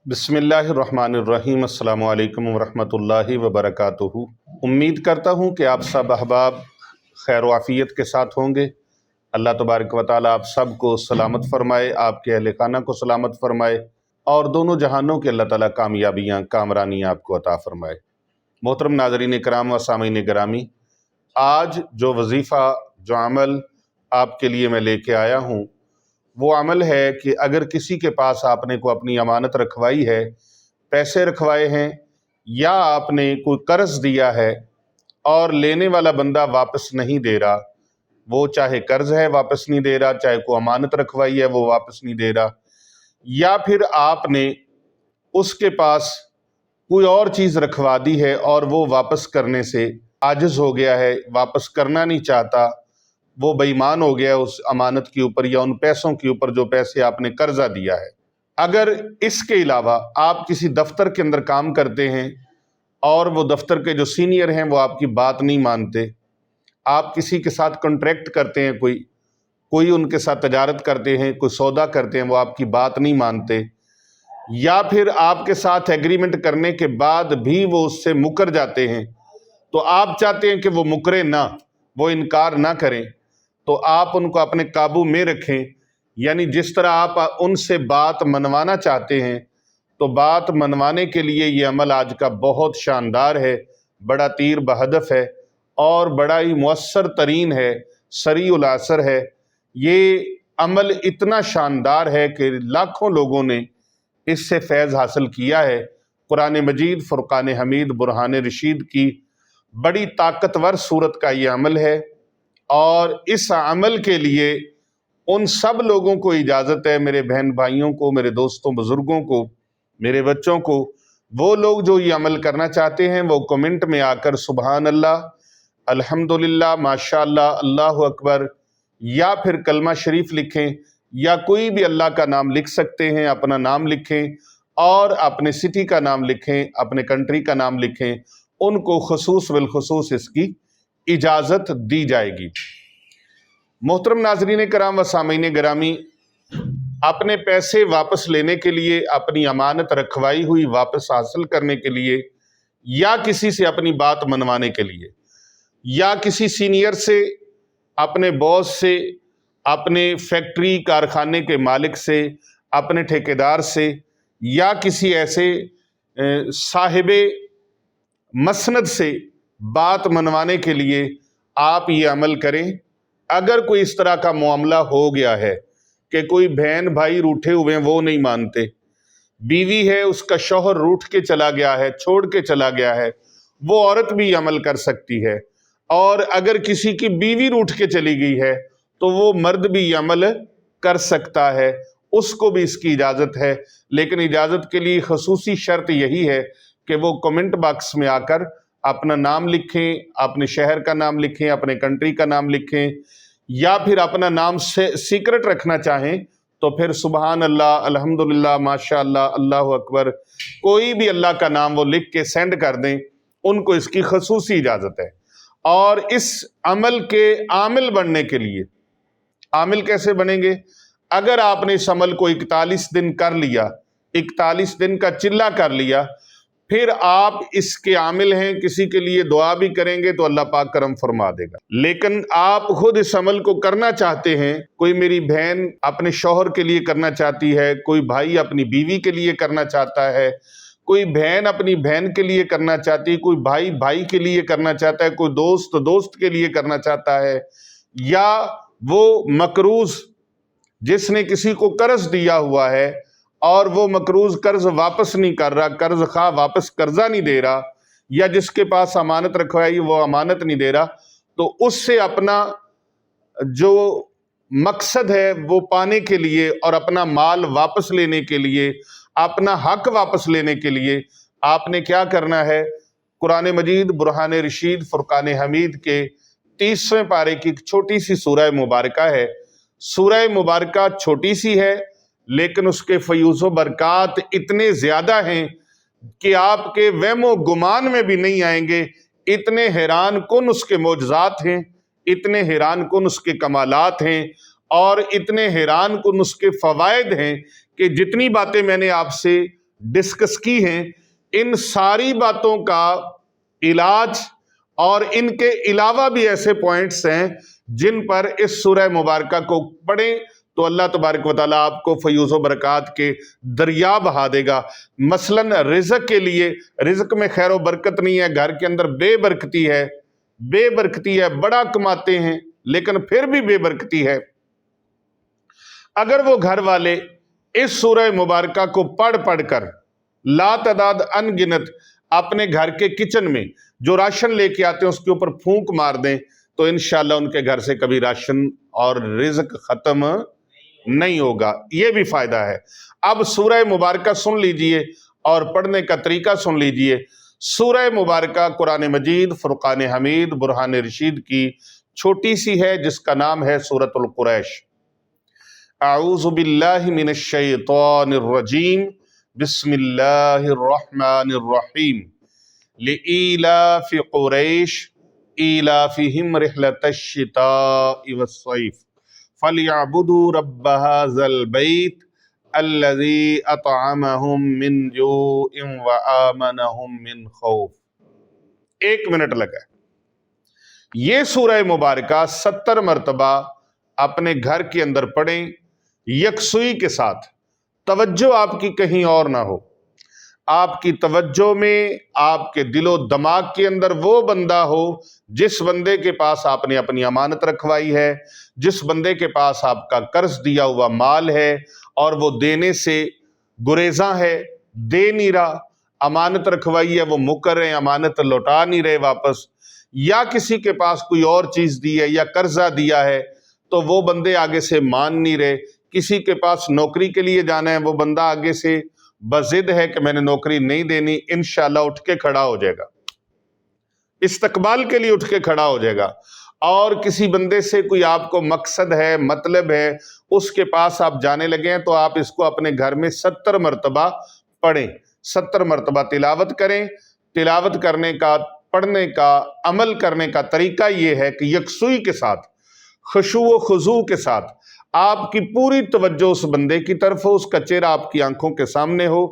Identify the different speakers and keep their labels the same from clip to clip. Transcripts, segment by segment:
Speaker 1: बिस्मिल्लाहिर्रहमानिर्रहीम। अस्सलामु अलैकुम वरहमतुल्लाहि वबरकातुहू। उम्मीद करता हूँ कि आप सब अहबाब खैर वाफ़ियत के साथ होंगे। अल्लाह तबारक व तआला आप सब को सलामत फ़रमाए, आपके अहले खाना को सलामत फ़रमाए और दोनों जहानों के अल्लाह ताला कामयाबियाँ कामरानियाँ आपको अता फ़रमाए। मोहतरम नाज़रीन इकराम व सामीन गिरामी, आज जो वजीफ़ा जो अमल आपके लिए मैं लेके आया हूँ वो अमल है कि अगर किसी के पास आपने को अपनी अमानत रखवाई है, पैसे रखवाए हैं या आपने कोई कर्ज दिया है और लेने वाला बंदा वापस नहीं दे रहा, वो चाहे कर्ज है वापस नहीं दे रहा, चाहे कोई अमानत रखवाई है वो वापस नहीं दे रहा, या फिर आपने उसके पास कोई और चीज़ रखवा दी है और वो वापस करने से आजिज़ हो गया है, वापस करना नहीं चाहता, वो बेईमान हो गया उस अमानत के ऊपर या उन पैसों के ऊपर जो पैसे आपने कर्जा दिया है। अगर इसके अलावा आप किसी दफ्तर के अंदर काम करते हैं और वो दफ्तर के जो सीनियर हैं वो आपकी बात नहीं मानते, आप किसी के साथ कॉन्ट्रैक्ट करते हैं, कोई उनके साथ तजारत करते हैं, कोई सौदा करते हैं, वो आपकी बात नहीं मानते, या फिर आपके साथ एग्रीमेंट करने के बाद भी वो उससे मुकर जाते हैं, तो आप चाहते हैं कि वो मुकरे ना, वो इनकार ना करें, तो आप उनको अपने काबू में रखें। यानी जिस तरह आप उनसे बात मनवाना चाहते हैं, तो बात मनवाने के लिए ये अमल आज का बहुत शानदार है, बड़ा तीर बहदफ है और बड़ा ही मुअस्सर तरीन है, सरीउल असर है। ये अमल इतना शानदार है कि लाखों लोगों ने इससे फैज़ हासिल किया है। कुरान मजीद, फुरकान हमीद, बुरहान रशीद की बड़ी ताकतवर सूरत का ये अमल है और इस अमल के लिए उन सब लोगों को इजाज़त है, मेरे बहन भाइयों को, मेरे दोस्तों बुज़ुर्गों को, मेरे बच्चों को, वो लोग जो ये अमल करना चाहते हैं वो कमेंट में आकर सुबहान अल्लाह, अल्हम्दुलिल्लाह, माशाअल्लाह, अल्लाहु अकबर या फिर कलमा शरीफ लिखें या कोई भी अल्लाह का नाम लिख सकते हैं, अपना नाम लिखें और अपने सिटी का नाम लिखें, अपने कंट्री का नाम लिखें, उनको खुसूस बिल खुसूस इसकी इजाज़त दी जाएगी। मोहतरम नाज़रीन कराम व सामीन गिरामी, अपने पैसे वापस लेने के लिए, अपनी अमानत रखवाई हुई वापस हासिल करने के लिए, या किसी से अपनी बात मनवाने के लिए, या किसी सीनियर से, अपने बॉस से, अपने फैक्ट्री कारखाने के मालिक से, अपने ठेकेदार से, या किसी ऐसे साहिबे मसनद से बात मनवाने के लिए आप ये अमल करें। अगर कोई इस तरह का मामला हो गया है कि कोई बहन भाई रूठे हुए हैं, वो नहीं मानते, बीवी है उसका शौहर रूठ के चला गया है, छोड़ के चला गया है, वो औरत भी अमल कर सकती है। और अगर किसी की बीवी रूठ के चली गई है तो वो मर्द भी अमल कर सकता है, उसको भी इसकी इजाज़त है। लेकिन इजाज़त के लिए खसूसी शर्त यही है कि वो कमेंट बॉक्स में आकर अपना नाम लिखें, अपने शहर का नाम लिखें, अपने कंट्री का नाम लिखें, या फिर अपना नाम से सीक्रेट रखना चाहें तो फिर सुबहान अल्लाह, अल्हम्दुलिल्लाह, माशाअल्लाह, अल्लाहु अकबर, कोई भी अल्लाह का नाम वो लिख के सेंड कर दें, उनको इसकी खसूसी इजाज़त है। और इस अमल के आमिल बनने के लिए, आमिल कैसे बनेंगे? अगर आपने इस अमल को 41 दिन कर लिया, 41 दिन का चिल्ला कर लिया, फिर आप इसके आमिल हैं, किसी के लिए दुआ भी करेंगे तो अल्लाह पाक करम फरमा देगा। लेकिन आप खुद इस अमल को करना चाहते हैं, कोई मेरी बहन अपने शौहर के लिए करना चाहती है, कोई भाई अपनी बीवी के लिए करना चाहता है, कोई बहन अपनी बहन के लिए करना चाहती है, कोई भाई भाई के लिए करना चाहता है, कोई दोस्त दोस्त के लिए करना चाहता है, या वो मकरूज जिसने किसी को कर्ज दिया हुआ है और वो मकरूज कर्ज वापस नहीं कर रहा, कर्ज खा वापस कर्जा नहीं दे रहा, या जिसके पास अमानत रखवाई वो अमानत नहीं दे रहा, तो उससे अपना जो मकसद है वो पाने के लिए और अपना माल वापस लेने के लिए, अपना हक वापस लेने के लिए आपने क्या करना है? कुरान मजीद, बुरहान रशीद, फुरकान हमीद के 30वें पारे की छोटी सी सूरह मुबारका है। सूरह मुबारका छोटी सी है लेकिन उसके फयूज़ व बरक़ात इतने ज़्यादा हैं कि आपके वहमो गुमान में भी नहीं आएंगे। इतने हैरान कुन उसके मौजज़ात हैं, इतने हैरान कुन उसके कमालात हैं और इतने हैरान कुन उसके फ़वाइद हैं कि जितनी बातें मैंने आपसे ڈسکس کی ہیں، ان ساری باتوں کا علاج اور ان کے علاوہ بھی ایسے پوائنٹس ہیں جن پر اس سورہ مبارکہ کو پڑھیں تو اللہ تبارک و تعالیٰ آپ کو فیوز و برکات کے دریا بہا دے گا۔ مثلاً رزق کے لیے، رزق میں خیر و برکت نہیں ہے، گھر کے اندر بے برکتی ہے، بے برکتی ہے، بڑا کماتے ہیں لیکن پھر بھی بے برکتی ہے۔ اگر وہ گھر والے اس سورہ مبارکہ کو پڑھ کر لا تعداد ان گنت اپنے گھر کے کچن میں جو راشن لے کے آتے ہیں اس کے اوپر پھونک مار دیں تو انشاءاللہ ان کے گھر سے کبھی راشن اور رزق ختم نہیں ہوگا۔ یہ بھی فائدہ ہے۔ اب سورہ مبارکہ سن لیجئے اور پڑھنے کا طریقہ سن لیجئے۔ سورہ مبارکہ قرآن مجید فرقان حمید برہان رشید کی چھوٹی سی ہے جس کا نام ہے سورۃ القریش۔ اعوذ باللہ من الشیطان الرجیم، بسم اللہ الرحمن الرحیم۔ لإیلاف قریش ایلافہم رحلۃ الشتاء والصیف فلیعبدوا رب ھذا البیت الذی اطعمہم من جوع وآمنہم من خوف۔ 1 منٹ لگا۔ یہ سورہ مبارکہ 70 مرتبہ اپنے گھر کے اندر پڑھیں یکسوئی کے ساتھ، توجہ آپ کی کہیں اور نہ ہو۔ آپ کی توجہ میں، آپ کے دل و دماغ کے اندر وہ بندہ ہو جس بندے کے پاس آپ نے اپنی امانت رکھوائی ہے، جس بندے کے پاس آپ کا قرض دیا ہوا مال ہے اور وہ دینے سے گریزاں ہے، دے نہیں رہا، امانت رکھوائی ہے وہ مکر رہے ہیں، امانت لوٹا نہیں رہے واپس، یا کسی کے پاس کوئی اور چیز دی ہے یا قرضہ دیا ہے تو وہ بندے آگے سے مان نہیں رہے، کسی کے پاس نوکری کے لیے جانا ہے وہ بندہ آگے سے بضد ہے کہ میں نے نوکری نہیں دینی، انشاءاللہ اٹھ کے کھڑا ہو جائے گا، استقبال کے لیے اٹھ کے کھڑا ہو جائے گا۔ اور کسی بندے سے کوئی آپ کو مقصد ہے، مطلب ہے، اس کے پاس آپ جانے لگے ہیں تو آپ اس کو اپنے گھر میں 70 مرتبہ پڑھیں، 70 مرتبہ تلاوت کریں۔ تلاوت کرنے کا، پڑھنے کا، عمل کرنے کا طریقہ یہ ہے کہ یکسوئی کے ساتھ، خشوع و خضوع کے ساتھ آپ کی پوری توجہ اس بندے کی طرف ہو، اس کا چہرہ آپ کی آنکھوں کے سامنے ہو،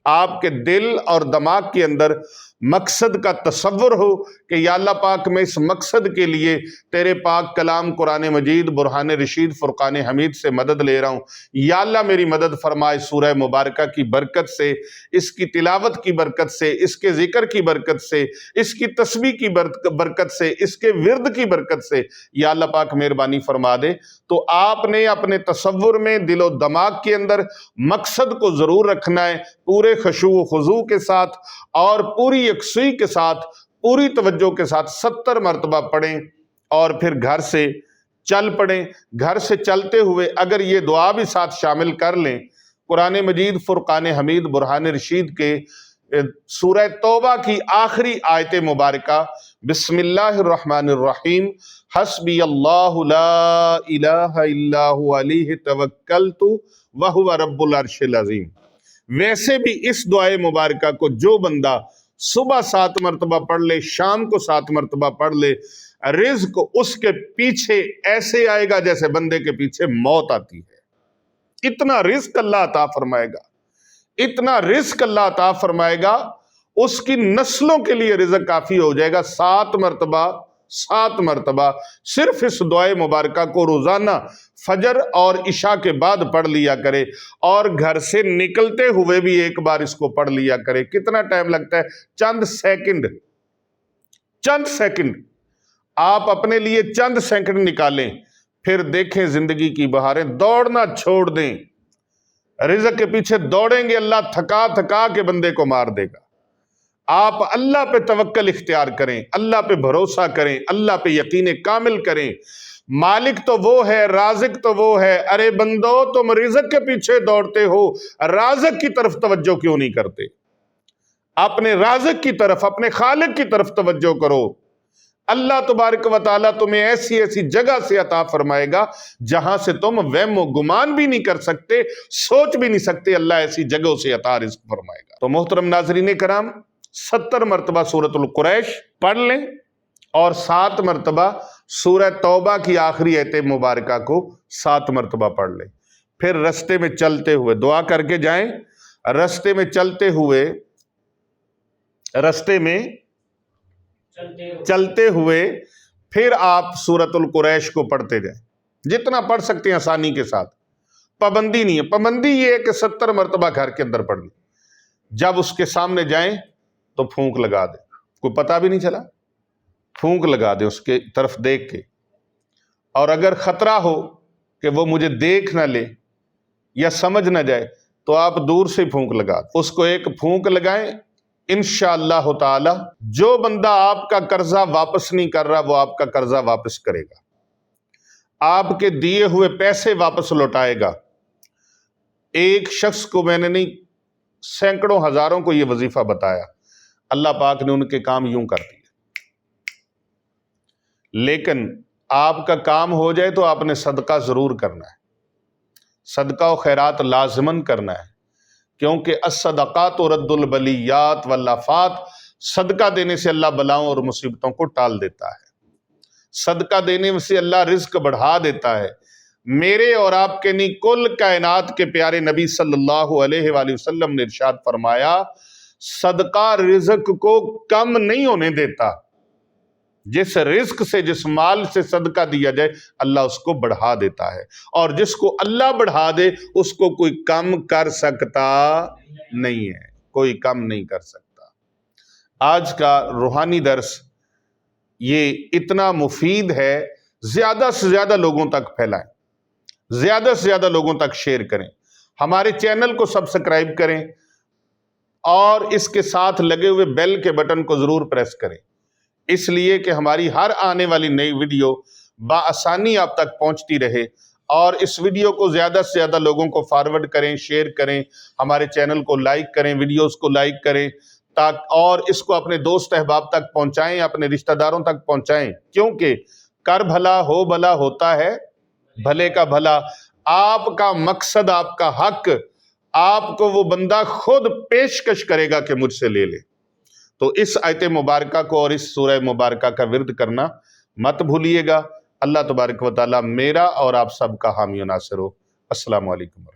Speaker 1: آپ کے دل اور دماغ کے اندر مقصد کا تصور ہو کہ یا اللہ پاک میں اس مقصد کے لیے تیرے پاک کلام قرآن مجید برہان رشید فرقان حمید سے مدد لے رہا ہوں، یا اللہ میری مدد فرمائے سورہ مبارکہ کی برکت سے، اس کی تلاوت کی برکت سے، اس کے ذکر کی برکت سے، اس کی تسبیح کی برکت سے، اس کے ورد کی برکت سے، یا اللہ پاک مہربانی فرما دے۔ تو آپ نے اپنے تصور میں، دل و دماغ کے اندر مقصد کو ضرور رکھنا ہے، پورے خشوع و خضوع کے ساتھ اور پوری یکسوئی کے ساتھ، پوری توجہ کے ساتھ 70 مرتبہ پڑھیں اور پھر گھر سے چل پڑیں۔ گھر سے چلتے ہوئے اگر یہ دعا بھی ساتھ شامل کر لیں، قرآن مجید فرقان حمید برہان رشید کے سورہ توبہ کی آخری آیت مبارکہ بسم اللہ الرحمن الرحیم، حسبی اللہ لا الہ الا هو علیہ توکلت وہو رب العرش العظیم۔ ویسے بھی اس دعائے مبارکہ کو جو بندہ صبح 7 مرتبہ پڑھ لے، شام کو 7 مرتبہ پڑھ لے، رزق اس کے پیچھے ایسے آئے گا جیسے بندے کے پیچھے موت آتی ہے۔ اتنا رزق اللہ عطا فرمائے گا، اتنا رزق اللہ عطا فرمائے گا، اس کی نسلوں کے لیے رزق کافی ہو جائے گا۔ 7 مرتبہ صرف اس دعائے مبارکہ کو روزانہ فجر اور عشاء کے بعد پڑھ لیا کرے، اور گھر سے نکلتے ہوئے بھی ایک بار اس کو پڑھ لیا کرے۔ کتنا ٹائم لگتا ہے؟ چند سیکنڈ آپ اپنے لیے چند سیکنڈ نکالیں، پھر دیکھیں زندگی کی بہاریں۔ دوڑنا چھوڑ دیں، رزق کے پیچھے دوڑیں گے، اللہ تھکا تھکا کے بندے کو مار دے گا۔ آپ اللہ پہ توکل اختیار کریں، اللہ پہ بھروسہ کریں، اللہ پہ یقین کامل کریں۔ مالک تو وہ ہے، رازق تو وہ ہے۔ ارے بندو، تم رزق کے پیچھے دوڑتے ہو، رازق کی طرف توجہ کیوں نہیں کرتے؟ اپنے رازق کی طرف، اپنے خالق کی طرف توجہ کرو۔ اللہ تبارک و تعالیٰ تمہیں ایسی ایسی جگہ سے عطا فرمائے گا جہاں سے تم وہم و گمان بھی نہیں کر سکتے، سوچ بھی نہیں سکتے، اللہ ایسی جگہوں سے عطا رزق فرمائے گا۔ تو محترم ناظرین کرام، 70 مرتبہ سورۃ القریش پڑھ لیں اور 7 مرتبہ سورہ توبہ کی آخری آیت مبارکہ کو 7 مرتبہ پڑھ لیں۔ پھر رستے میں چلتے ہوئے دعا کر کے جائیں، रस्ते में चलते हुए फिर आप सूरतुल कुरैश को पढ़ते जाएं, जितना पढ़ सकते हैं आसानी के साथ। पाबंदी नहीं है, पाबंदी ये है कि 70 मरतबा घर के अंदर पढ़नी। जब उसके सामने जाएं तो फूंक लगा दे, कोई पता भी नहीं चला, फूंक लगा दे उसके तरफ देख के। और अगर खतरा हो कि वो मुझे देख ना ले या समझ ना जाए तो आप दूर से फूंक लगा दे। उसको एक फूंक लगाएं, इंशाअल्लाह ताला जो बंदा आपका कर्जा वापस नहीं कर रहा वो आपका कर्जा वापस करेगा, आपके दिए हुए पैसे वापस लौटाएगा। एक शख्स को मैंने नहीं, सैकड़ों हजारों को यह वजीफा बताया, अल्लाह पाक ने उनके काम यूं कर दिए। लेकिन आपका काम हो जाए तो आपने सदका जरूर करना है, सदका व खैरात लाजमन करना है, क्योंकि अस्सदक़ात रद्दुल बलियात वल आफ़ात, सदका देने से अल्लाह बलाओं और मुसीबतों को टाल देता है, सदका देने से अल्लाह रिज्क बढ़ा देता है। मेरे और आपके नहीं, कुल कायनात के प्यारे नबी सल्लल्लाहु अलैहि वसल्लम ने इरशाद फरमाया, सदका रिज्क को कम नहीं होने देता। जिस रिज्क से, जिस माल से सदका दिया जाए अल्लाह उसको बढ़ा देता है, और जिसको अल्लाह बढ़ा दे उसको कोई कम कर सकता नहीं है, कोई कम नहीं कर सकता। आज का रूहानी दर्स ये इतना मुफीद है, ज्यादा से ज्यादा लोगों तक फैलाएं, ज्यादा से ज्यादा लोगों तक शेयर करें, हमारे चैनल को सब्सक्राइब करें और इसके साथ लगे हुए बेल के बटन को जरूर प्रेस करें, इसलिए कि हमारी हर आने वाली नई वीडियो बआसानी आप तक पहुंचती रहे। और इस वीडियो को ज्यादा से ज्यादा लोगों को फॉरवर्ड करें, शेयर करें, हमारे चैनल को लाइक करें, वीडियोस को लाइक करें, और इसको अपने दोस्त अहबाब तक पहुंचाएं, अपने रिश्तेदारों तक पहुंचाएं, क्योंकि कर भला हो भला होता है भले का भला। आपका मकसद, आपका हक, आपको वो बंदा खुद पेशकश करेगा कि मुझसे ले ले। तो इस आयत मुबारका को और इस सूरह मुबारका का विर्द करना मत भूलिएगा। अल्लाह तबारक व तआला मेरा और आप सबका हामी नासिर हो। अस्सलामु अलैकुम।